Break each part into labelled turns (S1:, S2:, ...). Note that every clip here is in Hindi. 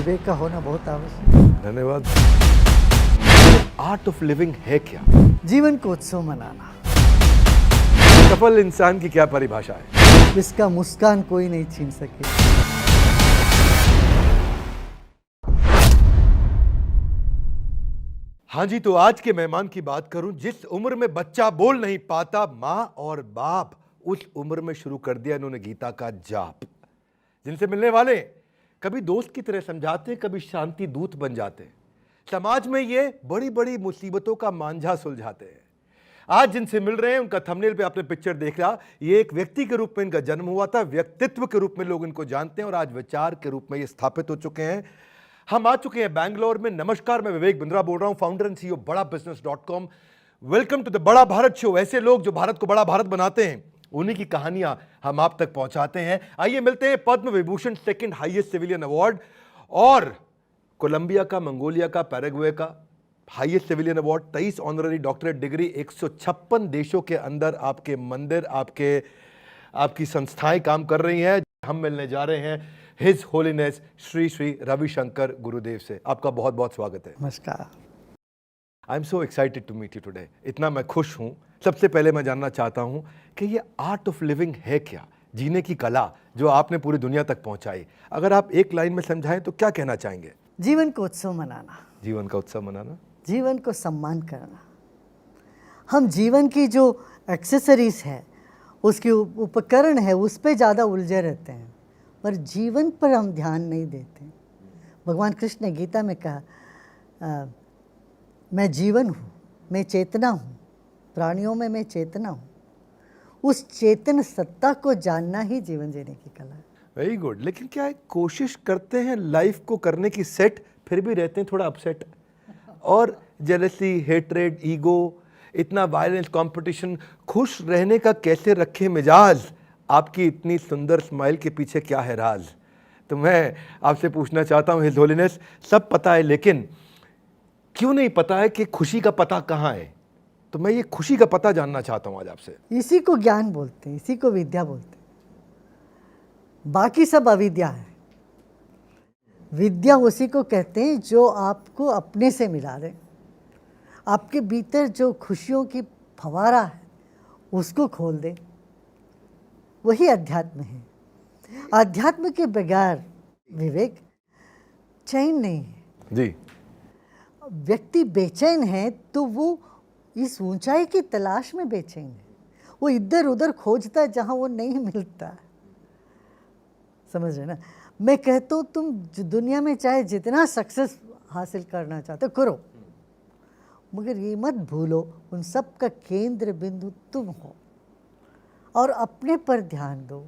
S1: विवेक का होना बहुत आवश्यक है।
S2: धन्यवाद। आर्ट ऑफ लिविंग है क्या?
S1: जीवन को उत्सव मनाना,
S2: सफल इंसान की क्या परिभाषा है?
S1: जिसका मुस्कान कोई नहीं छीन सके।
S2: हाँ जी, तो आज के मेहमान की बात करूं, जिस उम्र में बच्चा बोल नहीं पाता, माँ और बाप उस उम्र में शुरू कर दिया इन्होंने गीता का जाप। जिनसे मिलने वाले कभी दोस्त की तरह समझाते, कभी शांति दूत बन जाते, समाज में ये बड़ी बड़ी मुसीबतों का मांझा सुलझाते हैं। आज जिनसे मिल रहे हैं उनका थंबनेल पे आपने पिक्चर देख लिया। ये एक व्यक्ति के रूप में इनका जन्म हुआ था, व्यक्तित्व के रूप में लोग इनको जानते हैं और आज विचार के रूप में ये स्थापित हो चुके हैं। हम आ चुके हैं बैंगलोर में। नमस्कार, मैं विवेक बिंद्रा बोल रहा हूं, फाउंडर एंड सीईओ बड़ा बिजनेस.com। वेलकम टू द बड़ा भारत शो। ऐसे लोग जो भारत को बड़ा भारत बनाते हैं, उन्हीं की कहानियां हम आप तक पहुंचाते हैं। आइए मिलते हैं Padma Vibhushan, second highest civilian award, और कोलंबिया का, मंगोलिया का, पैराग्वे का highest civilian award, 23 honorary doctorate degree, 156 देशों के अंदर आपके मंदिर, आपकी संस्थाएं काम कर रही हैं। हम मिलने जा रहे हैं हिज होलीनेस श्री श्री रविशंकर गुरुदेव से। आपका बहुत बहुत स्वागत है।
S1: नमस्कार।
S2: I am so excited to meet you today. इतना मैं खुश हूं। सबसे पहले मैं जानना चाहता हूं कि ये आर्ट ऑफ लिविंग है क्या, जीने की कला जो आपने पूरी दुनिया तक पहुंचाई। अगर आप एक लाइन में समझाएं तो क्या कहना चाहेंगे?
S1: जीवन को उत्सव मनाना,
S2: जीवन का उत्सव मनाना,
S1: जीवन को सम्मान करना। हम जीवन की जो एक्सेसरीज है, उसकी उपकरण है, उस पर ज़्यादा उलझे रहते हैं, पर जीवन पर हम ध्यान नहीं देते। भगवान कृष्ण ने गीता में कहा, मैं जीवन हूँ, मैं चेतना हूँ, प्राणियों में मैं चेतना हूँ। उस चेतन सत्ता को जानना ही जीवन जीने की कला है।
S2: Very good. लेकिन क्या कोशिश करते हैं लाइफ को करने की सेट, फिर भी रहते हैं थोड़ा अपसेट, और जेलसी, हेट्रेड, ईगो, इतना वायलेंस, कंपटीशन। खुश रहने का कैसे रखे मिजाज? आपकी इतनी सुंदर स्माइल के पीछे क्या है राज? तो मैं आपसे पूछना चाहता हूँ, हिज होलीनेस, सब पता है लेकिन क्यों नहीं पता है कि खुशी का पता कहाँ है? तो मैं ये खुशी का पता जानना चाहता हूँ आज आपसे।
S1: इसी को ज्ञान बोलते हैं, इसी को विद्या बोलते हैं। बाकी सब अविद्या है। विद्या उसी को कहते हैं जो आपको अपने से मिला दे, आपके भीतर जो खुशियों की फवारा है उसको खोल दे, वही अध्यात्म है। अध्यात्म के बगैर विवेक चैन नहीं है
S2: जी।
S1: व्यक्ति बेचैन है तो वो इस ऊंचाई की तलाश में बेचैन है। वो इधर उधर खोजता है जहाँ वो नहीं मिलता। समझ रहे ना? मैं कहता हूँ तुम दुनिया में चाहे जितना सक्सेस हासिल करना चाहते हो करो, मगर ये मत भूलो उन सब का केंद्र बिंदु तुम हो, और अपने पर ध्यान दो।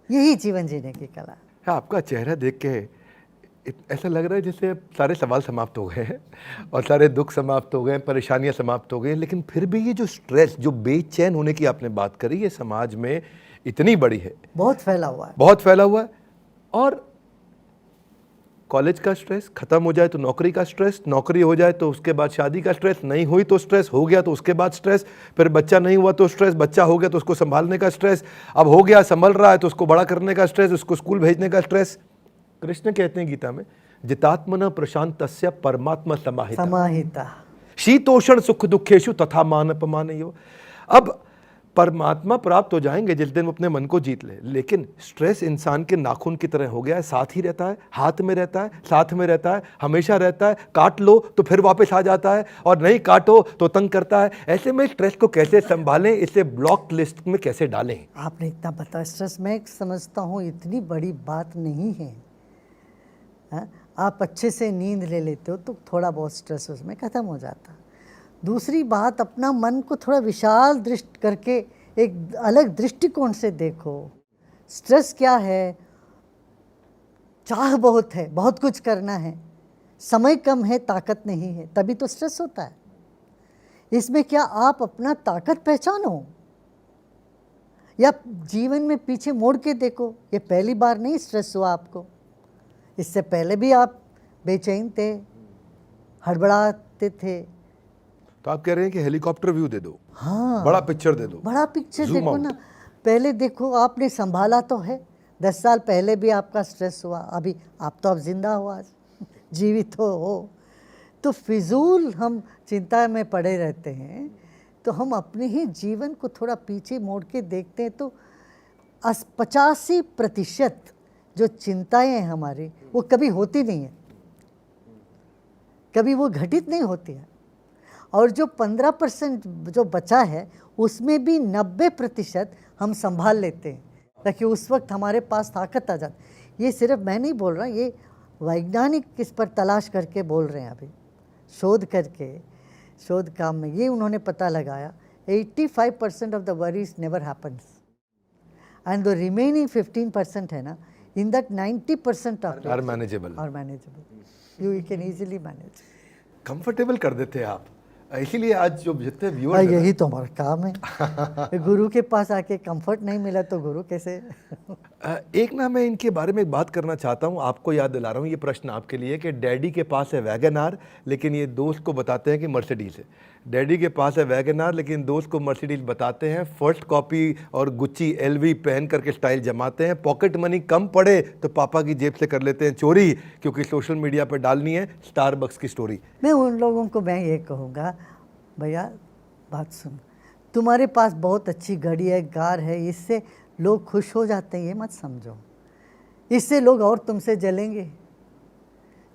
S1: यही जीवन जीने की कला है।
S2: आपका चेहरा देख के ऐसा लग रहा है जैसे सारे सवाल समाप्त हो गए हैं और सारे दुख समाप्त हो गए, परेशानियां समाप्त हो गई, लेकिन फिर भी ये जो स्ट्रेस, जो बेचैन होने की आपने बात करी, ये समाज में इतनी बड़ी है,
S1: बहुत फैला हुआ है,
S2: बहुत फैला हुआ है। और कॉलेज का स्ट्रेस खत्म हो जाए तो नौकरी का स्ट्रेस, नौकरी हो जाए तो उसके बाद शादी का स्ट्रेस, नहीं हुई तो स्ट्रेस, हो गया तो उसके बाद स्ट्रेस, फिर बच्चा नहीं हुआ तो स्ट्रेस, बच्चा हो गया तो उसको संभालने का स्ट्रेस, अब हो गया संभल रहा है तो उसको बड़ा करने का स्ट्रेस, उसको स्कूल भेजने का स्ट्रेस। कृष्ण कहते हैं गीता में, जितात्मन प्रशांतस्य परमात्मा समाहिता, शीतोषण सुख दुखेषु तथा मान अपमानयो। अब परमात्मा प्राप्त हो जाएंगे जिस दिन वो अपने मन को जीत ले, लेकिन स्ट्रेस इंसान के नाखून की तरह हो गया है, साथ ही रहता है, हाथ में रहता है, साथ में रहता है, हमेशा रहता है। काट लो तो फिर वापस आ जाता है, और नहीं काटो तो तंग करता है। ऐसे में स्ट्रेस को कैसे संभालें, इसे ब्लॉक लिस्ट में कैसे डालें?
S1: आपने इतना बताया। स्ट्रेस मैं समझता हूँ इतनी बड़ी बात नहीं है। आप अच्छे से नींद ले लेते हो तो थोड़ा बहुत स्ट्रेस उसमें ख़त्म हो जाता। दूसरी बात, अपना मन को थोड़ा विशाल दृष्टि करके एक अलग दृष्टिकोण से देखो। स्ट्रेस क्या है? चाह बहुत है, बहुत कुछ करना है, समय कम है, ताकत नहीं है, तभी तो स्ट्रेस होता है। इसमें क्या आप अपना ताकत पहचानो, या जीवन में पीछे मोड़ के देखो। ये पहली बार नहीं स्ट्रेस हुआ आपको, इससे पहले भी आप बेचैन थे, हड़बड़ाते थे।
S2: तो आप कह रहे हैं कि हेलीकॉप्टर व्यू दे दो,
S1: हाँ,
S2: बड़ा पिक्चर दे दो,
S1: बड़ा पिक्चर
S2: Zoom
S1: देखो
S2: out।
S1: ना। पहले देखो, आपने संभाला तो है, 10 साल पहले भी आपका स्ट्रेस हुआ, अभी आप तो अब जिंदा हो, आज जीवित हो। तो फिजूल हम चिंता में पड़े रहते हैं। तो हम अपने ही जीवन को थोड़ा पीछे मोड़ के देखते हैं तो 85% जो चिंताएं हैं हमारी वो कभी होती नहीं है, कभी वो घटित नहीं होती है। और जो 15% जो बचा है उसमें भी 90% हम संभाल लेते हैं, ताकि उस वक्त हमारे पास ताकत आ जाती। ये सिर्फ मैं नहीं बोल रहा, ये वैज्ञानिक इस पर तलाश करके बोल रहे हैं, अभी शोध करके, शोध काम में ये उन्होंने पता लगाया 85% of the worries never happens and the remaining 15% है ना, in that 90% of
S2: are manageable,
S1: you can easily manage,
S2: comfortable कर देते हैं आप। इसीलिए आज जो जितने व्यूअर्स,
S1: यही तो हमारा काम है। गुरु के पास आके कंफर्ट नहीं मिला तो गुरु कैसे?
S2: एक ना मैं इनके बारे में एक बात करना चाहता हूँ, आपको याद दिला रहा हूँ, ये प्रश्न आपके लिए कि डैडी के पास है वैगन आर लेकिन ये दोस्त को बताते हैं कि मर्सिडीज है। डैडी के पास है वैगन आर लेकिन दोस्त को मर्सिडीज बताते हैं। फर्स्ट कॉपी और गुच्ची एलवी पहन करके स्टाइल जमाते हैं। पॉकेट मनी कम पड़े तो पापा की जेब से कर लेते हैं चोरी, क्योंकि सोशल मीडिया पर डालनी है स्टारबक्स की स्टोरी।
S1: मैं उन लोगों को मैं ये कहूँगा, भैया बात सुन, तुम्हारे पास बहुत अच्छी गाड़ी है, कार है, इससे लोग खुश हो जाते हैं, ये मत समझो। इससे लोग और तुमसे जलेंगे।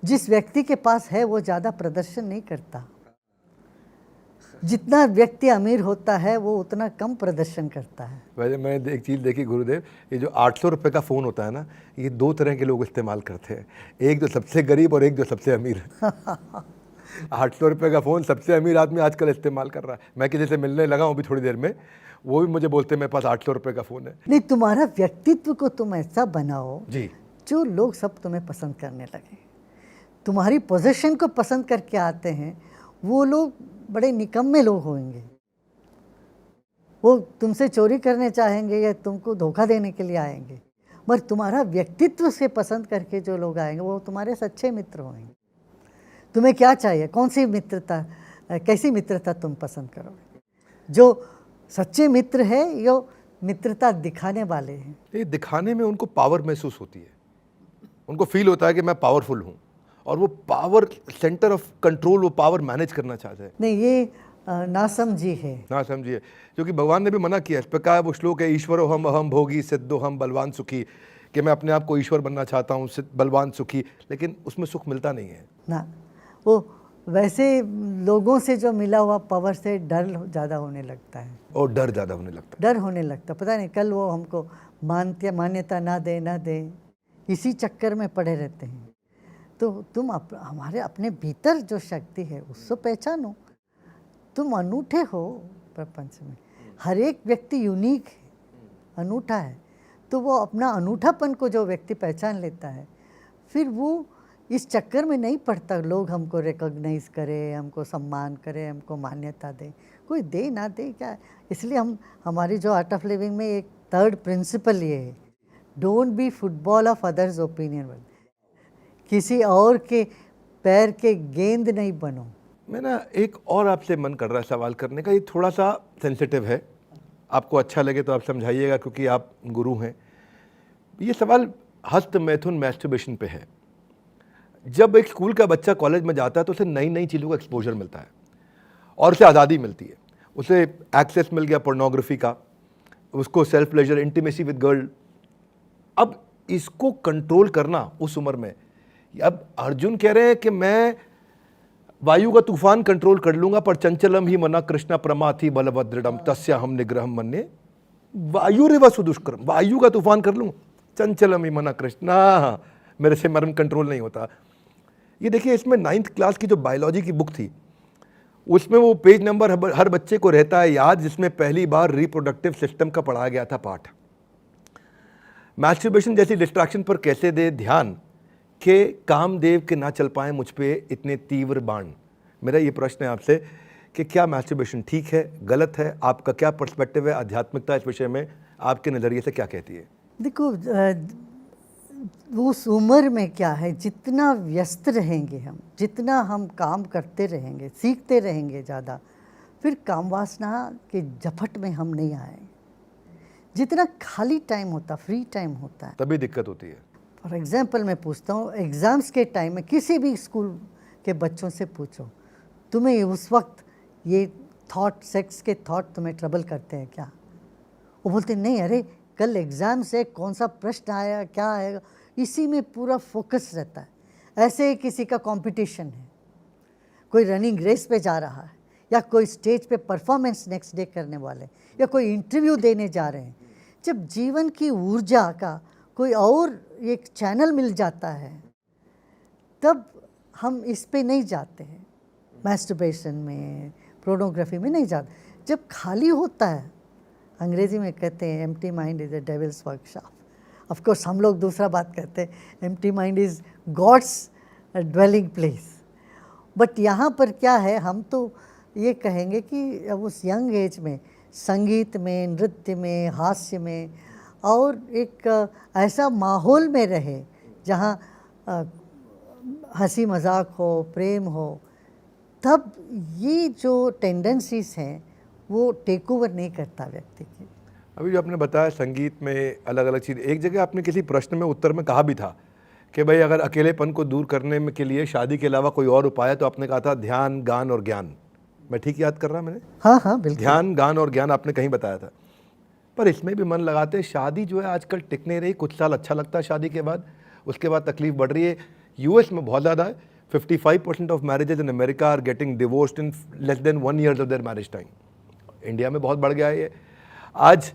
S1: जिस व्यक्ति के पास है वो ज़्यादा प्रदर्शन नहीं करता। जितना व्यक्ति अमीर होता है वो उतना कम प्रदर्शन करता है।
S2: वैसे मैंने एक चीज़ देखी गुरुदेव, ये जो 800 रुपये का फ़ोन होता है ना, ये 2 तरह के लोग इस्तेमाल करते हैं, एक जो सबसे गरीब और एक जो सबसे अमीर। 800 रुपये का फ़ोन सबसे अमीर आदमी आजकल इस्तेमाल कर रहा है। मैं किसी से मिलने लगा हूँ अभी थोड़ी देर में, वो भी मुझे बोलते हैं मेरे पास 800 रुपये का फ़ोन है।
S1: नहीं, तुम्हारा व्यक्तित्व को तुम ऐसा बनाओ
S2: जी,
S1: जो लोग सब तुम्हें पसंद करने लगे। तुम्हारी पोजीशन को पसंद करके आते हैं वो लोग बड़े निकम्मे लोग होंगे, वो तुमसे चोरी करने चाहेंगे या तुमको धोखा देने के लिए आएंगे। मगर तुम्हारा व्यक्तित्व से पसंद करके जो लोग आएंगे वो तुम्हारे सच्चे मित्र होंगे। तुम्हें क्या चाहिए, कौन सी मित्रता, कैसी मित्रता तुम पसंद करोगे? जो सच्चे मित्र है या मित्रता दिखाने वाले हैं?
S2: ये दिखाने में उनको पावर महसूस होती है, उनको फील होता है कि मैं पावरफुल हूँ, और वो पावर सेंटर ऑफ कंट्रोल, वो पावर मैनेज करना चाहते हैं।
S1: नहीं, ये नासमझी है।
S2: ना समझिए, क्योंकि भगवान ने भी मना किया, इस पर कहा वो श्लोक है, ईश्वरो हम अहम भोगी सिद्धो हम बलवान सुखी, कि मैं अपने आप को ईश्वर बनना चाहता हूँ, बलवान सुखी, लेकिन उसमें सुख मिलता नहीं है
S1: ना। वो वैसे लोगों से जो मिला हुआ पावर से डर ज़्यादा होने लगता है,
S2: और डर ज़्यादा होने लगता है।
S1: डर होने लगता, पता नहीं कल वो हमको मान्यता ना दे, इसी चक्कर में पड़े रहते हैं। तो तुम हमारे अपने भीतर जो शक्ति है उसको पहचानो। तुम अनूठे हो प्रपंच में, हर एक व्यक्ति यूनिक है, अनूठा है। तो वो अपना अनूठापन को जो व्यक्ति पहचान लेता है, फिर वो इस चक्कर में नहीं पड़ता लोग हमको रिकॉग्नाइज करें, हमको सम्मान करें, हमको मान्यता दें। कोई दे ना दे क्या, इसलिए हमारी जो आर्ट ऑफ लिविंग में एक 3rd प्रिंसिपल ये है, don't be football of others opinion. किसी और के पैर के गेंद नहीं बनो।
S2: मैं ना एक और आपसे मन कर रहा है सवाल करने का, ये थोड़ा सा सेंसिटिव है, आपको अच्छा लगे तो आप समझाइएगा क्योंकि आप गुरु हैं। ये सवाल हस्त मैथुन मैस्टरबेशन पे है। जब एक स्कूल का बच्चा कॉलेज में जाता है तो उसे नई नई चीज़ों का एक्सपोजर मिलता है और उसे आज़ादी मिलती है। उसे एक्सेस मिल गया पोर्नोग्राफी का, उसको self pleasure, intimacy with girl. अब इसको कंट्रोल करना उस उम्र में, अब अर्जुन कह रहे हैं कि मैं वायु का तूफान कंट्रोल कर लूंगा, पर चंचलम ही मना कृष्णा प्रमाथि बलभद्रडम तस्या हम निग्रहम मन्ये वायु रेवा सुदुष्करम। वायु का तूफान कर लूँ, चंचलम ही मना कृष्णा, मेरे से मर्म कंट्रोल नहीं होता। ये देखिए, इसमें 9th क्लास की जो बायोलॉजी की बुक थी उसमें वो पेज नंबर हर बच्चे को रहता है याद, जिसमें पहली बार रिप्रोडक्टिव सिस्टम का पढ़ाया गया था पाठ। मैस्टरबेशन जैसी डिस्ट्रैक्शन पर कैसे दे ध्यान के कामदेव के ना चल पाए मुझ पे इतने तीव्र बाण। मेरा ये प्रश्न है आपसे कि क्या मैस्टरबेशन ठीक है, गलत है? आपका क्या पर्सपेक्टिव है? आध्यात्मिकता इस विषय में आपके नज़रिए से क्या कहती है?
S1: देखो, उस उम्र में क्या है, जितना व्यस्त रहेंगे हम, जितना हम काम करते रहेंगे, सीखते रहेंगे ज़्यादा, फिर काम वासना के झपट में हम नहीं आए। जितना खाली टाइम होता, फ्री टाइम होता है,
S2: तभी दिक्कत होती है।
S1: फॉर एग्जाम्पल मैं पूछता हूँ, एग्ज़ाम्स के टाइम में किसी भी स्कूल के बच्चों से पूछो, तुम्हें उस वक्त ये थॉट, सेक्स के थॉट तुम्हें ट्रबल करते हैं क्या? वो बोलते नहीं, अरे कल एग्ज़ाम से कौन सा प्रश्न आया, क्या आएगा, इसी में पूरा फोकस रहता है। ऐसे ही किसी का कंपटीशन है, कोई रनिंग रेस पे जा रहा है, या कोई स्टेज पे परफॉर्मेंस नेक्स्ट डे करने वाले, या कोई इंटरव्यू देने जा रहे हैं। जब जीवन की ऊर्जा का कोई और एक चैनल मिल जाता है, तब हम इस पे नहीं जाते हैं, मैस्टरबेशन में, पोर्नोग्राफी में नहीं जाते। जब खाली होता है, अंग्रेजी में कहते हैं empty mind is a devil's workshop. Of course हम लोग दूसरा बात कहते हैं, empty mind is God's dwelling place. But यहाँ पर क्या है, हम तो ये कहेंगे कि अब उस यंग एज में संगीत में, नृत्य में, हास्य में, और एक ऐसा माहौल में रहे जहाँ हंसी मजाक हो, प्रेम हो, तब ये जो टेंडेंसीज हैं वो टेक ओवर नहीं करता व्यक्ति की।
S2: अभी जो आपने बताया संगीत में अलग अलग चीज़, एक जगह आपने किसी प्रश्न में उत्तर में कहा भी था कि भाई अगर अकेलेपन को दूर करने में के लिए शादी के अलावा कोई और उपाय है, तो आपने कहा था ध्यान, गान और ज्ञान। मैं ठीक याद कर रहा मैंने?
S1: हाँ हाँ बिल्कुल।
S2: ध्यान, गान और ज्ञान आपने कहीं बताया था। पर इसमें भी मन लगाते, शादी जो है आजकल टिक नहीं रही। कुछ साल अच्छा लगता है शादी के बाद, उसके बाद तकलीफ बढ़ रही है। यूएस में बहुत ज़्यादा है, 55% of marriages in America are getting divorced in less than 1 year of their marriage time. India में बहुत बढ़ गया है ये। आज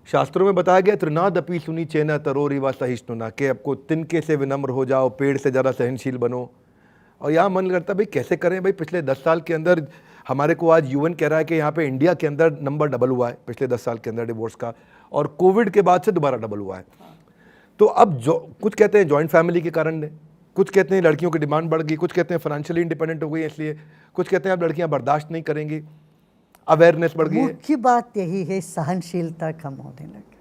S2: शास्त्रों में बताया गया, त्रिनादपि सुनी चेना तरोरी व सहिष्णुना, कि आपको तिनके से विनम्र हो जाओ, पेड़ से ज़रा सहनशील बनो। और यहाँ मन करता भाई कैसे करें भाई, पिछले 10 साल के अंदर हमारे को आज यूएन कह रहा है कि यहाँ पे इंडिया के अंदर नंबर डबल हुआ है पिछले 10 साल के अंदर डिवोर्स का, और कोविड के बाद से दोबारा डबल हुआ है। तो अब जो कुछ कहते हैं जॉइंट फैमिली के कारण है, कुछ कहते हैं लड़कियों की डिमांड बढ़ गई, कुछ कहते हैं फाइनेंशियली इंडिपेंडेंट हो गई इसलिए, कुछ कहते हैं अब लड़कियां बर्दाश्त नहीं करेंगी, अवेयरनेस बढ़ गई है।
S1: मुख्य बात यही है, सहनशीलता कम होने लगी।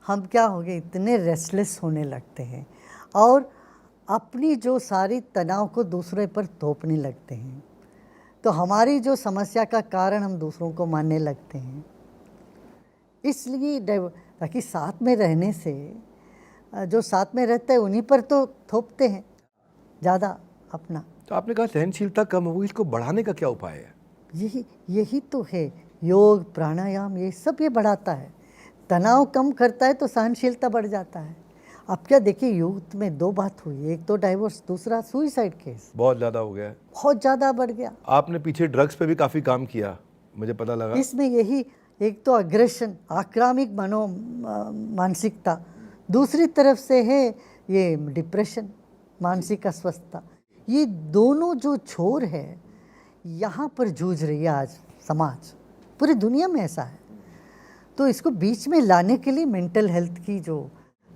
S1: हम क्या हो गए, इतने रेस्टलेस होने लगते हैं और अपनी जो सारी तनाव को दूसरे पर थोपने लगते हैं। तो हमारी जो समस्या का कारण हम दूसरों को मानने लगते हैं। इसलिए ताकि साथ में रहने से, जो साथ में रहते हैं उन्हीं पर तो थोपते हैं ज़्यादा अपना।
S2: तो आपने कहा सहनशीलता कम हो गई, इसको बढ़ाने का क्या उपाय है?
S1: यही तो है, योग, प्राणायाम, ये सब ये बढ़ाता है। तनाव कम करता है तो सहनशीलता बढ़ जाता है। अब क्या देखिए, यूथ में 2 बात हुई, एक तो डाइवोर्स, दूसरा सुइसाइड केस
S2: बहुत ज़्यादा हो गया है,
S1: बहुत ज़्यादा बढ़ गया।
S2: आपने पीछे ड्रग्स पे भी काफ़ी काम किया, मुझे पता लगा।
S1: इसमें यही, एक तो अग्रेशन, आक्रामक मानसिकता, दूसरी तरफ से है ये डिप्रेशन, मानसिक अस्वस्थता। ये दोनों जो छोर है यहाँ पर जूझ रही है आज समाज, पूरी दुनिया में ऐसा है। तो इसको बीच में लाने के लिए मेंटल हेल्थ की जो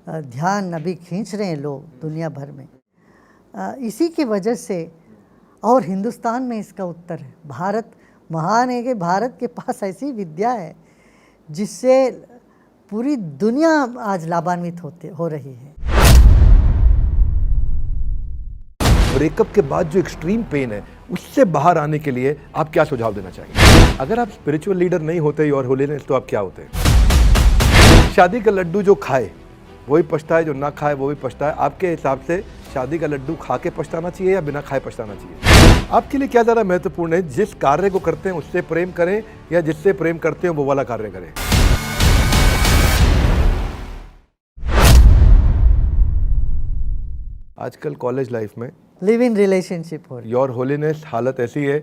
S1: ध्यान अभी खींच रहे हैं लोग दुनिया भर में, इसी की वजह से, और हिंदुस्तान में इसका उत्तर है। भारत महान है कि भारत के पास ऐसी विद्या है जिससे पूरी दुनिया आज लाभान्वित हो रही है।
S2: ब्रेकअप के बाद जो एक्सट्रीम पेन है उससे बाहर आने के लिए आप क्या सुझाव देना चाहेंगे? अगर आप स्पिरिचुअल लीडर नहीं होते और होलीनेस, तो आप क्या होते? शादी का लड्डू जो खाए वही पछताए, जो ना खाए वो भी पछताए। आपके हिसाब से शादी का लड्डू खा के पछताना चाहिए या बिना खाए पछताना चाहिए? आपके लिए क्या ज़्यादा महत्वपूर्ण है, जिस कार्य को करते हैं उससे प्रेम करें या जिससे प्रेम करते हैं वो वाला कार्य करें? आजकल कॉलेज लाइफ में
S1: लिव इन रिलेशनशिप हो रही है।
S2: योर होलीनेस हालत ऐसी है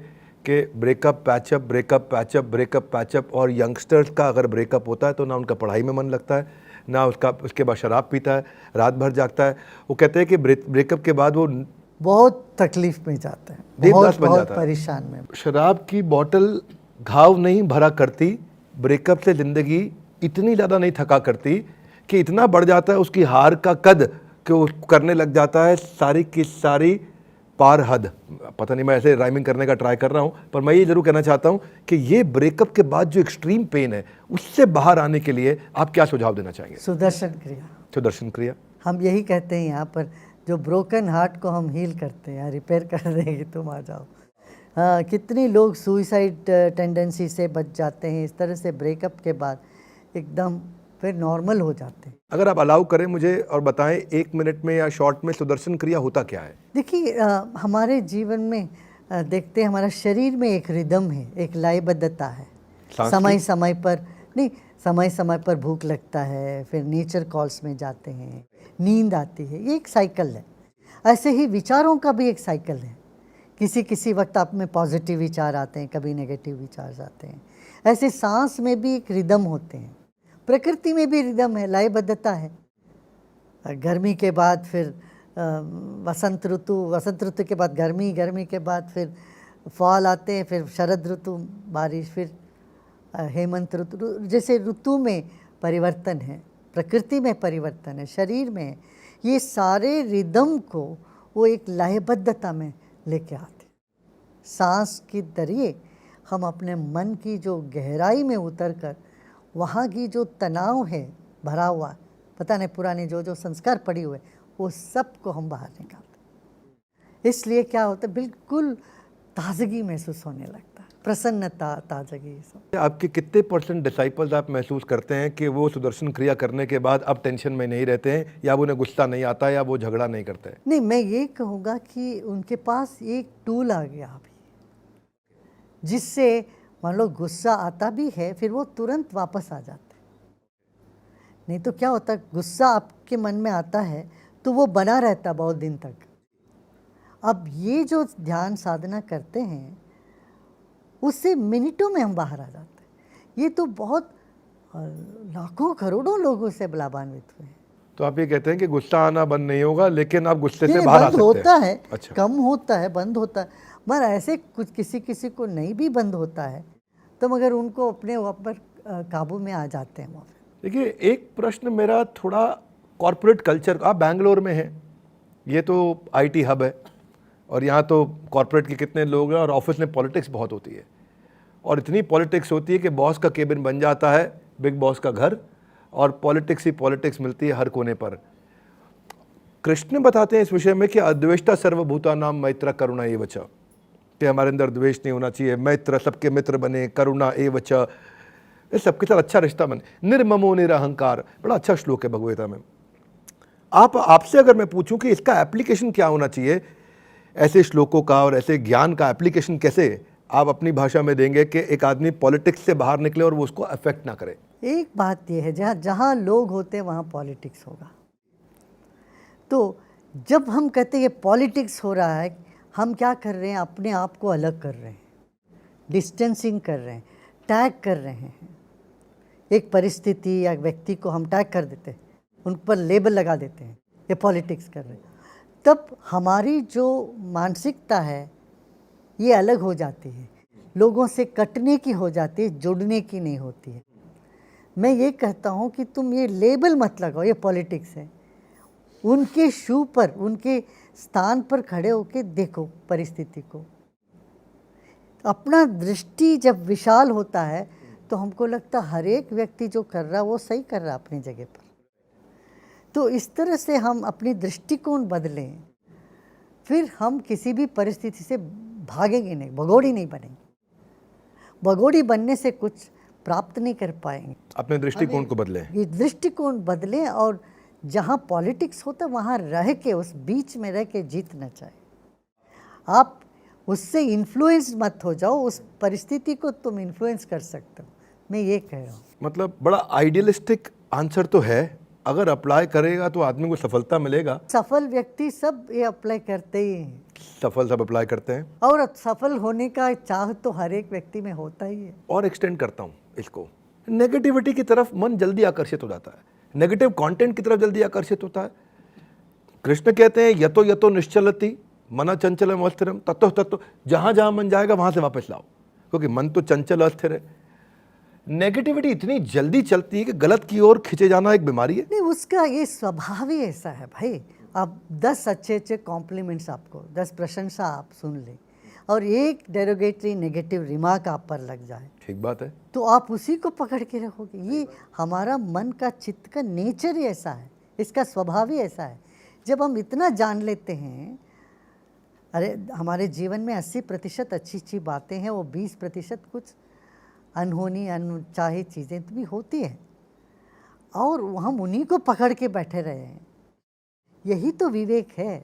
S2: कि breakup patchup, breakup patchup, breakup patchup. और यंगस्टर्स का अगर ब्रेकअप होता है तो ना उनका पढ़ाई में मन लगता है, ना उसके बाद शराब पीता है, रात भर जागता है। वो कहते हैं कि ब्रेकअप के बाद वो
S1: बहुत तकलीफ में जाते हैं,
S2: देवदास बन
S1: बहुत
S2: जाता है।
S1: परेशान में।
S2: शराब की बोतल घाव नहीं भरा करती, ब्रेकअप से ज़िंदगी इतनी ज़्यादा नहीं थका करती कि इतना बढ़ जाता है उसकी हार का कद कि वो करने लग जाता है सारी की सारी पार हद। पता नहीं, मैं ऐसे राइमिंग करने का ट्राई कर रहा हूँ, पर मैं ये ज़रूर कहना चाहता हूँ कि ये ब्रेकअप के बाद जो एक्सट्रीम पेन है उससे बाहर आने के लिए आप क्या सुझाव देना चाहेंगे?
S1: सुदर्शन क्रिया।
S2: सुदर्शन क्रिया
S1: हम यही कहते हैं यहाँ पर, जो ब्रोकन हार्ट को हम हील करते हैं, रिपेयर कर देंगे, तुम आ जाओ। हाँ, कितनी लोग सुइसाइड टेंडेंसी से बच जाते हैं इस तरह से ब्रेकअप के बाद एकदम फिर नॉर्मल हो जाते हैं।
S2: अगर आप अलाउ करें मुझे और बताएं 1 मिनट में या शॉर्ट में सुदर्शन क्रिया होता क्या है?
S1: देखिए हमारे जीवन में देखते हैं हमारा शरीर में एक रिदम है, एक लयबद्धता है।
S2: सांस
S1: समय
S2: की?
S1: समय पर नहीं, समय समय पर भूख लगता है, फिर नेचर कॉल्स में जाते हैं, नींद आती है, ये एक साइकिल है। ऐसे ही विचारों का भी एक साइकिल है। किसी किसी वक्त आप में पॉजिटिव विचार आते हैं, कभी नेगेटिव विचार आते हैं। ऐसे सांस में भी एक रिदम होते हैं, प्रकृति में भी रिदम है, लयबद्धता है। गर्मी के बाद फिर वसंत ऋतु के बाद गर्मी, गर्मी के बाद फिर फॉल आते हैं, फिर शरद ऋतु, बारिश, फिर हेमंत ऋतु। जैसे ऋतु में परिवर्तन है, प्रकृति में परिवर्तन है, शरीर में है। ये सारे रिदम को वो एक लयबद्धता में लेके आते। सांस के जरिए हम अपने मन की जो गहराई में उतर कर वहाँ की जो तनाव है भरा हुआ, पता नहीं पुराने जो संस्कार पड़े हुए, वो सब को हम बाहर निकालते। इसलिए क्या होता है, बिल्कुल ताजगी महसूस होने लगता है, प्रसन्नता, ताजगी सब।
S2: आपके कितने % डिसाइपल्स आप महसूस करते हैं कि वो सुदर्शन क्रिया करने के बाद अब टेंशन में नहीं रहते हैं, या वो उन्हें गुस्सा नहीं आता, या वो झगड़ा नहीं करते हैं?
S1: नहीं, मैं ये कहूँगा कि उनके पास एक टूल आ गया अभी, जिससे मान लो गुस्सा आता भी है, फिर वो तुरंत वापस आ जाते हैं। नहीं तो क्या होता है, गुस्सा आपके मन में आता है तो वो बना रहता बहुत दिन तक। अब ये जो ध्यान साधना करते हैं उससे मिनटों में हम बाहर आ जाते हैं। ये तो बहुत लाखों करोड़ों लोगों से लाभान्वित हुए हैं।
S2: तो आप ये कहते हैं कि गुस्सा आना बंद नहीं होगा, लेकिन आप गुस्से से
S1: नहीं,
S2: बाहर आ
S1: बंद
S2: सकते
S1: होता
S2: हैं।
S1: है,
S2: अच्छा।
S1: कम होता है, बंद होता है, मगर ऐसे कुछ किसी किसी को नहीं भी बंद होता है, तो मगर उनको अपने ऊपर काबू में आ जाते हैं वो।
S2: देखिए, एक प्रश्न मेरा थोड़ा कॉर्पोरेट कल्चर, आप बैंगलोर में हैं, ये तो आईटी हब है, और यहाँ तो कॉर्पोरेट के कितने लोग हैं, और ऑफिस में पॉलिटिक्स बहुत होती है, और इतनी पॉलिटिक्स होती है कि बॉस का केबिन बन जाता है बिग बॉस का घर, और पॉलिटिक्स ही पॉलिटिक्स मिलती है हर कोने पर। कृष्ण बताते हैं इस विषय में कि अद्वेष्टा सर्वभूतानां मैत्र करुणा एव च, कि हमारे अंदर द्वेष नहीं होना चाहिए, मैत्र सबके मित्र बने, करुणा एव च, ये सबके साथ अच्छा रिश्ता बने, निर्ममो निरहंकार। बड़ा अच्छा श्लोक है भगवद्गीता में। आपसे अगर मैं पूछूं कि इसका एप्लीकेशन क्या होना चाहिए, ऐसे श्लोकों का और ऐसे ज्ञान का एप्लीकेशन कैसे आप अपनी भाषा में देंगे कि एक आदमी पॉलिटिक्स से बाहर निकले और वो उसको अफेक्ट ना करे?
S1: एक बात यह है, जहाँ जहाँ लोग होते हैं वहाँ पॉलिटिक्स होगा। तो जब हम कहते हैं ये पॉलिटिक्स हो रहा है, हम क्या कर रहे हैं, अपने आप को अलग कर रहे हैं, डिस्टेंसिंग कर रहे हैं, टैग कर रहे हैं। एक परिस्थिति या व्यक्ति को हम टैग कर देते हैं, उन पर लेबल लगा देते हैं, ये पॉलिटिक्स कर रहे हैं। तब हमारी जो मानसिकता है ये अलग हो जाती है, लोगों से कटने की हो जाती है, जुड़ने की नहीं होती है। मैं ये कहता हूँ कि तुम ये लेबल मत लगाओ, ये पॉलिटिक्स है। उनके शू पर, उनके स्थान पर खड़े होकर देखो परिस्थिति को। अपना दृष्टि जब विशाल होता है तो हमको लगता हर एक व्यक्ति जो कर रहा है वो सही कर रहा है अपनी जगह पर। तो इस तरह से हम अपनी दृष्टिकोण बदलें, फिर हम किसी भी परिस्थिति से भागेंगे नहीं, भगोड़ी नहीं बनेंगे। भगोड़ी बनने से कुछ प्राप्त नहीं कर पाएंगे।
S2: अपने दृष्टिकोण को बदलें,
S1: ये दृष्टिकोण बदलें, और जहाँ पॉलिटिक्स होता है वहाँ रह के, उस बीच में रह के जीतना चाहिए। आप उससे इन्फ्लुएंस मत हो जाओ, उस परिस्थिति को तुम इन्फ्लुएंस कर सकते हो, मैं ये कह रहा हूँ।
S2: मतलब बड़ा आइडियलिस्टिक आंसर तो है, अगर अप्लाई करेगा तो आदमी को सफलता मिलेगा।
S1: सफल व्यक्ति सब ये अप्लाई करते ही हैं,
S2: सफल सब अप्लाई करते हैं,
S1: और सफल होने का चाह तो हर एक व्यक्ति में होता ही है।
S2: और एक्सटेंड करता हूँ इसको, नेगेटिविटी की तरफ मन जल्दी आकर्षित हो जाता है, नेगेटिव कंटेंट की तरफ जल्दी आकर्षित होता है। कृष्ण कहते हैं यतो यतो निश्चलति मना चंचलम अस्थिरम ततो ततो, जहाँ जहाँ मन जाएगा वहाँ से वापस लाओ, क्योंकि मन तो चंचल अस्थिर है। नेगेटिविटी इतनी जल्दी चलती है कि गलत की ओर खींचे जाना एक बीमारी है।
S1: नहीं, उसका ये स्वभाव ही ऐसा है भाई। आप 10 अच्छे कॉम्प्लीमेंट्स, आपको 10 प्रशंसा आप सुन ले, और एक डेरोगेटरी नेगेटिव रिमार्क आप पर लग जाए,
S2: ठीक बात है,
S1: तो आप उसी को पकड़ के रखोगे। ये हमारा मन का, चित्त का नेचर ही ऐसा है, इसका स्वभाव ही ऐसा है। जब हम इतना जान लेते हैं, अरे हमारे जीवन में 80% अच्छी अच्छी बातें हैं, वो 20% कुछ अनहोनी अनचाही चीज़ें भी होती हैं। और हम उन्हीं को पकड़ के बैठे रहे हैं। यही तो विवेक है।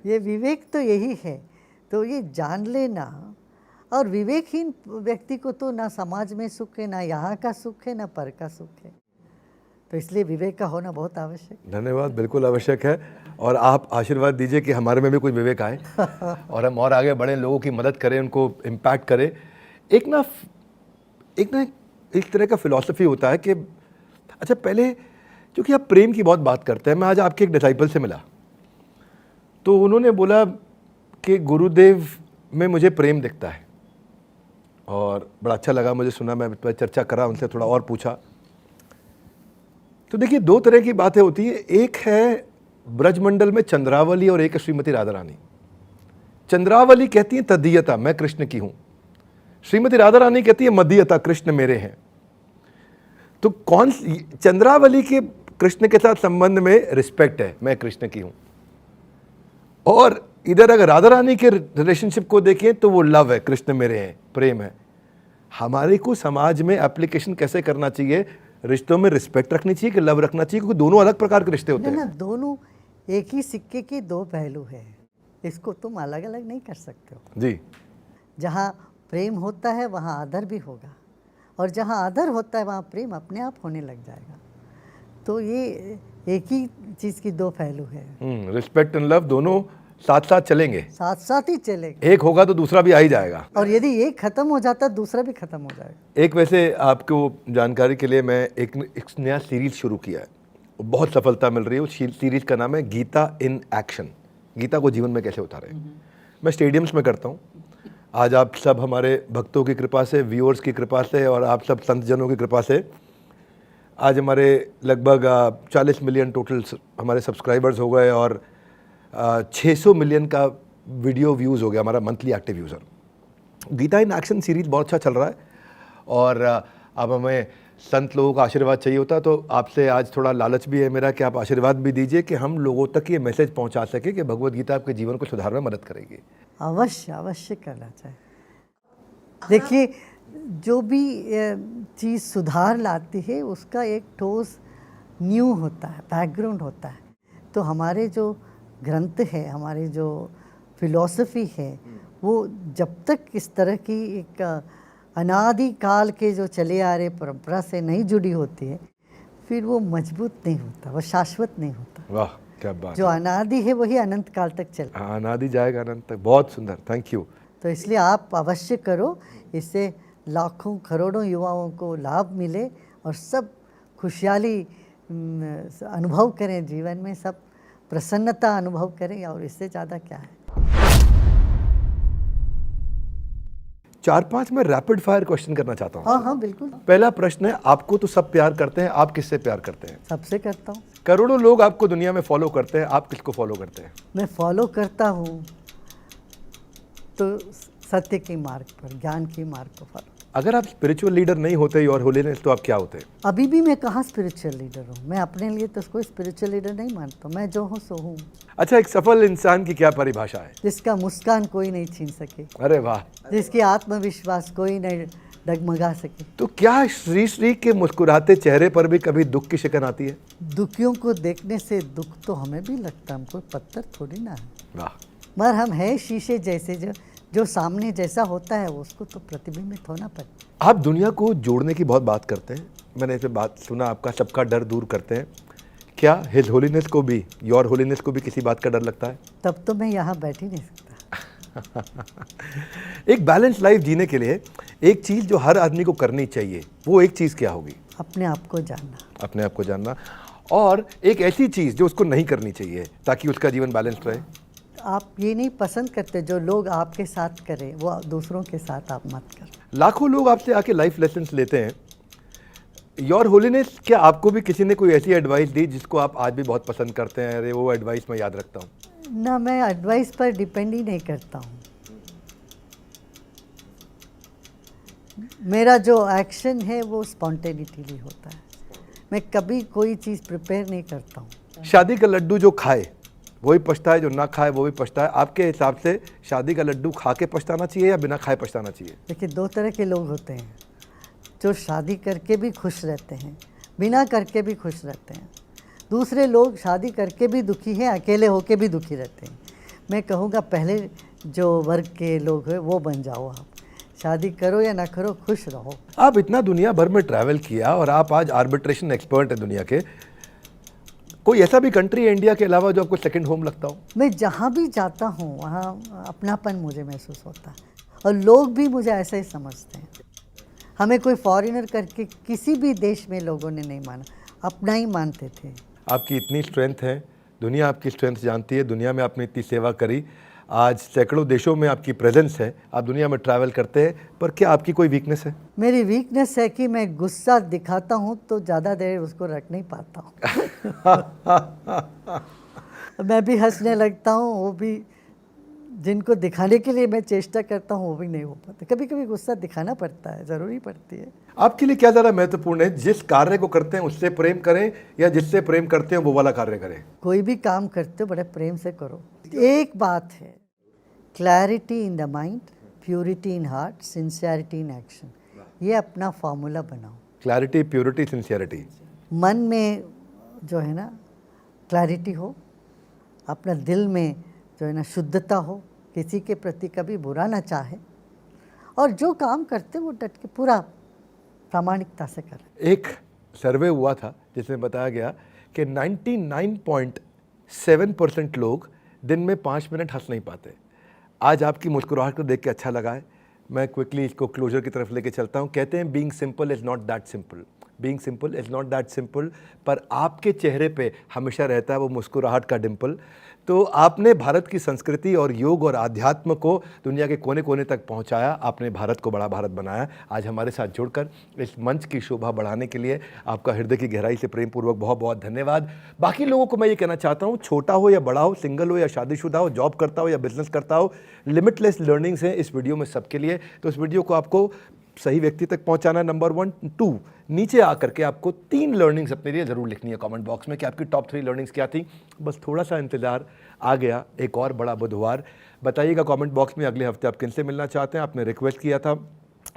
S1: ये विवेक तो यही है। तो ये जान लेना, और विवेकहीन व्यक्ति को तो ना समाज में सुख है, ना यहाँ का सुख है, ना पर का सुख है। तो इसलिए विवेक का होना बहुत आवश्यक है।
S2: धन्यवाद, बिल्कुल आवश्यक है। और आप आशीर्वाद दीजिए कि हमारे में भी कुछ विवेक आए और हम और आगे बढ़े, लोगों की मदद करें, उनको इम्पैक्ट करें। एक ना इस तरह का फिलॉसफी होता है कि अच्छा, पहले क्योंकि आप प्रेम की बहुत बात करते हैं, मैं आज आपके एक डिसाइपल से मिला तो उन्होंने बोला कि गुरुदेव में मुझे प्रेम दिखता है, और बड़ा अच्छा लगा मुझे, सुना, मैं चर्चा करा उनसे, थोड़ा और पूछा। तो देखिए, दो तरह की बातें होती है। एक है ब्रजमंडल में चंद्रावली और एक है श्रीमती राधा रानी। चंद्रावली कहती है तदीयता, मैं कृष्ण की हूं। श्रीमती राधा रानी कहती है मदीयता, कृष्ण मेरे हैं। तो कौन, चंद्रावली के कृष्ण के साथ संबंध में रिस्पेक्ट है, मैं कृष्ण की हूं, और इधर अगर राधा रानी के रिलेशनशिप को देखें तो वो लव है, कृष्ण मेरे हैं, प्रेम है। हमारे को समाज में एप्लीकेशन कैसे करना चाहिए? रिश्तों में रिस्पेक्ट रखनी चाहिए कि लव रखना चाहिए? क्योंकि दोनों अलग प्रकार के रिश्ते होते हैं
S1: ना, दोनों एक ही सिक्के के दो पहलू है। इसको तुम अलग अलग नहीं कर सकते हो
S2: जी।
S1: जहाँ प्रेम होता है वहाँ आदर भी होगा, और जहाँ आदर होता है वहाँ प्रेम अपने आप होने लग जाएगा। तो ये एक ही चीज़ की दो पहलू है।
S2: रिस्पेक्ट एंड लव दोनों साथ साथ चलेंगे,
S1: साथ साथ ही चलेंगे।
S2: एक होगा तो दूसरा भी आ ही जाएगा,
S1: और यदि एक खत्म हो जाता दूसरा भी खत्म हो जाएगा।
S2: एक वैसे आपको जानकारी के लिए मैं एक नया सीरीज शुरू किया है, बहुत सफलता मिल रही है। उस सीरीज का नाम है गीता इन एक्शन। गीता को जीवन में कैसे उतारें। मैं स्टेडियम्स में करता हूँ। आज आप सब हमारे भक्तों की कृपा से, व्यूअर्स की कृपा से, और आप सब संत जनों की कृपा से आज हमारे लगभग 40 मिलियन टोटल हमारे सब्सक्राइबर्स हो गए, और 600 मिलियन का वीडियो व्यूज़ हो गया हमारा monthly active user. Gita in action series बहुत अच्छा चल रहा है, और अब हमें संत लोगों का आशीर्वाद चाहिए होता, तो आपसे आज थोड़ा लालच भी है मेरा कि आप आशीर्वाद भी दीजिए कि हम लोगों तक ये मैसेज पहुंचा सके कि भगवत गीता आपके जीवन को सुधारने में मदद करेगी।
S1: अवश्य अवश्य करना चाहिए। देखिए, जो भी चीज़ सुधार लाती है उसका एक ठोस न्यू होता है, बैकग्राउंड होता है। तो हमारे जो ग्रंथ है, हमारे जो फिलॉसफी है, वो जब तक इस तरह की एक अनादि काल के जो चले आ रहे परंपरा से नहीं जुड़ी होती है, फिर वो मजबूत नहीं होता, वो शाश्वत नहीं होता।
S2: वाह, क्या बात।
S1: जो अनादि है वही अनंत काल तक चले।
S2: हाँ, अनादि जाएगा अनंत तक। बहुत सुंदर, थैंक यू।
S1: तो इसलिए आप अवश्य करो, इससे लाखों करोड़ों युवाओं को लाभ मिले और सब खुशहाली अनुभव करें जीवन में, सब प्रसन्नता अनुभव करें, और इससे ज़्यादा क्या है।
S2: 4-5 मैं रैपिड फायर क्वेश्चन करना चाहता हूँ।
S1: हाँ हाँ बिल्कुल।
S2: पहला प्रश्न है, आपको तो सब प्यार करते हैं, आप किससे प्यार करते हैं?
S1: सबसे करता हूँ।
S2: करोड़ों लोग आपको दुनिया में फॉलो करते हैं, आप किसको फॉलो करते हैं?
S1: मैं फॉलो करता हूँ तो सत्य के मार्ग पर, ज्ञान के मार्ग को फॉलो।
S2: अगर आप स्पिरिचुअल लीडर नहीं होते योर होलीनेस, तो आप क्या होते हैं?
S1: अभी भी मैं कहाँ स्पिरिचुअल लीडर हूँ। मैं अपने लिए तो कोई स्पिरिचुअल लीडर नहीं मानता। मैं जो हूँ सो हूँ।
S2: अच्छा, एक सफल इंसान की क्या परिभाषा है?
S1: जिसका मुस्कान कोई नहीं छीन सके,
S2: अरे वाह।
S1: जिसकी आत्मविश्वास कोई नहीं डगमगा सके।
S2: तो क्या श्री श्री के मुस्कुराते चेहरे पर भी कभी दुख की शिकन आती है?
S1: दुखियों को देखने से दुख तो हमें भी लगता है, हम कोई पत्थर थोड़ी ना है।
S2: वाह।
S1: मगर हम है शीशे जैसे, जो सामने जैसा होता है उसको तो प्रतिबिंबित होना पड़ता।
S2: आप दुनिया को जोड़ने की बहुत बात करते हैं, मैंने इसे बात सुना, आपका सबका डर दूर करते हैं। क्या हिज होलीनेस को भी, योर होलीनेस को भी किसी बात का डर लगता है?
S1: तब तो मैं यहाँ बैठ ही नहीं सकता।
S2: एक बैलेंस लाइफ जीने के लिए एक चीज़ जो हर आदमी को करनी चाहिए, वो एक चीज़ क्या होगी?
S1: अपने आप को जानना।
S2: अपने आप को जानना। और एक ऐसी चीज़ जो उसको नहीं करनी चाहिए ताकि उसका जीवन बैलेंस रहे।
S1: आप ये नहीं पसंद करते जो लोग आपके साथ करें, वो दूसरों के साथ आप मत करें।
S2: लाखों लोग आपसे आके लाइफ लेसन्स लेते हैं। योर होलीनेस, क्या आपको भी किसी ने कोई ऐसी एडवाइस दी जिसको आप आज भी बहुत पसंद करते हैं? अरे वो एडवाइस मैं याद रखता हूँ।
S1: ना, मैं एडवाइस पर डिपेंड ही नहीं करता हूँ। मेरा जो एक्शन है वो स्पॉन्टेनिटीली होता है। मैं कभी कोई चीज़ प्रिपेयर नहीं करता हूँ।
S2: शादी का लड्डू जो खाए वही पछताए, जो ना खाए वो भी पछताए। आपके हिसाब से शादी का लड्डू खा के पछताना चाहिए या बिना खाए पछताना चाहिए?
S1: देखिए, दो तरह के लोग होते हैं। जो शादी करके भी खुश रहते हैं, बिना करके भी खुश रहते हैं। दूसरे लोग शादी करके भी दुखी हैं, अकेले होके भी दुखी रहते हैं। मैं कहूँगा पहले जो वर्ग के लोग हैं वो बन जाओ आप। शादी करो या ना करो, खुश रहो।
S2: आप इतना दुनिया भर में ट्रैवल किया और आप आज आर्बिट्रेशन एक्सपर्ट हैं दुनिया के। कोई ऐसा भी कंट्री है इंडिया के अलावा जो आपको सेकंड होम लगता हो?
S1: मैं जहाँ भी जाता हूँ वहाँ अपनापन मुझे महसूस होता है और लोग भी मुझे ऐसा ही समझते हैं। हमें कोई फॉरेनर करके किसी भी देश में लोगों ने नहीं माना, अपना ही मानते थे।
S2: आपकी इतनी स्ट्रेंथ है, दुनिया आपकी स्ट्रेंथ जानती है, दुनिया में आपने इतनी सेवा करी, आज सैकड़ों देशों में आपकी प्रेजेंस है, आप दुनिया में ट्रैवल करते हैं, पर क्या आपकी कोई वीकनेस है?
S1: मेरी वीकनेस है कि मैं गुस्सा दिखाता हूँ तो ज़्यादा देर उसको रख नहीं पाता हूँ। मैं भी हंसने लगता हूँ, वो भी जिनको दिखाने के लिए मैं चेष्टा करता हूँ वो भी नहीं हो पाता। कभी कभी गुस्सा दिखाना पड़ता है, ज़रूरी पड़ती है।
S2: आपके लिए क्या ज़्यादा महत्वपूर्ण है, जिस कार्य को करते हैं उससे प्रेम करें या जिससे प्रेम करते हैं वो वाला कार्य करें?
S1: कोई भी काम करते हो बड़े प्रेम से करो। एक बात है, clarity in the mind, purity in heart, sincerity in action. ये अपना फार्मूला बनाओ।
S2: Clarity, purity, sincerity.
S1: मन में जो है ना क्लैरिटी हो, अपना दिल में जो है ना शुद्धता हो, किसी के प्रति कभी बुरा ना चाहे, और जो काम करते वो डट के पूरा प्रामाणिकता से करें।
S2: एक सर्वे हुआ था जिसमें बताया गया कि 99.7% लोग दिन में 5 मिनट हंस नहीं पाते। आज आपकी मुस्कुराहट को देख के अच्छा लगा है। मैं क्विकली इसको क्लोजर की तरफ लेके चलता हूँ। कहते हैं being simple is not that simple, being simple is not that simple, पर आपके चेहरे पे हमेशा रहता है वो मुस्कुराहट का डिम्पल। तो आपने भारत की संस्कृति और योग और आध्यात्म को दुनिया के कोने कोने तक पहुंचाया, आपने भारत को बड़ा भारत बनाया। आज हमारे साथ जुड़कर इस मंच की शोभा बढ़ाने के लिए आपका हृदय की गहराई से प्रेम पूर्वक बहुत बहुत धन्यवाद। बाकी लोगों को मैं ये कहना चाहता हूँ, छोटा हो या बड़ा हो, सिंगल हो या शादीशुदा हो, जॉब करता हो या बिजनेस करता हो, लिमिटलेस लर्निंग्स हैं इस वीडियो में सबके लिए। तो इस वीडियो को आपको सही व्यक्ति तक पहुंचाना, नंबर 1। 2, नीचे आकर के आपको 3 लर्निंग्स अपने लिए ज़रूर लिखनी है कमेंट बॉक्स में कि आपकी टॉप 3 लर्निंग्स क्या थी। बस थोड़ा सा इंतज़ार, आ गया एक और बड़ा बुधवार। बताइएगा कमेंट बॉक्स में अगले हफ्ते आप किनसे मिलना चाहते हैं। आपने रिक्वेस्ट किया था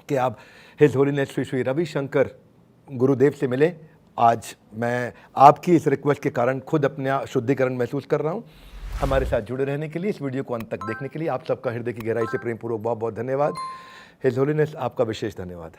S2: कि आप हिज होलीनेस श्री श्री रविशंकर गुरुदेव से मिलें। आज मैं आपकी इस रिक्वेस्ट के कारण खुद अपना शुद्धिकरण महसूस कर रहा हूँ। हमारे साथ जुड़े रहने के लिए, इस वीडियो को अंत तक देखने के लिए आप सबका हृदय की गहराई से प्रेम पूर्वक बहुत बहुत धन्यवाद। हिज होलीनेस आपका विशेष धन्यवाद।